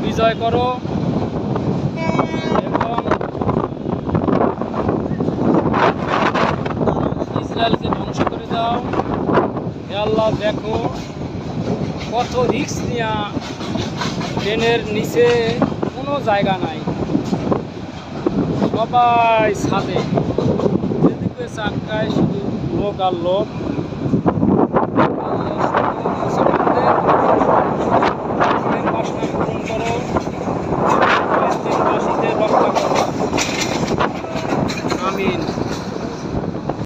বিজয় করো এবং ইসরায়েলকে ধ্বংস করে দাও। হে আল্লাহ, দেখো কত রিস্ক নিয়া ট্রেনের নিচে কোনো জায়গা নাই, সবাই ছাদে, যেদিকে চাকায় শুধু লোক আর লোক।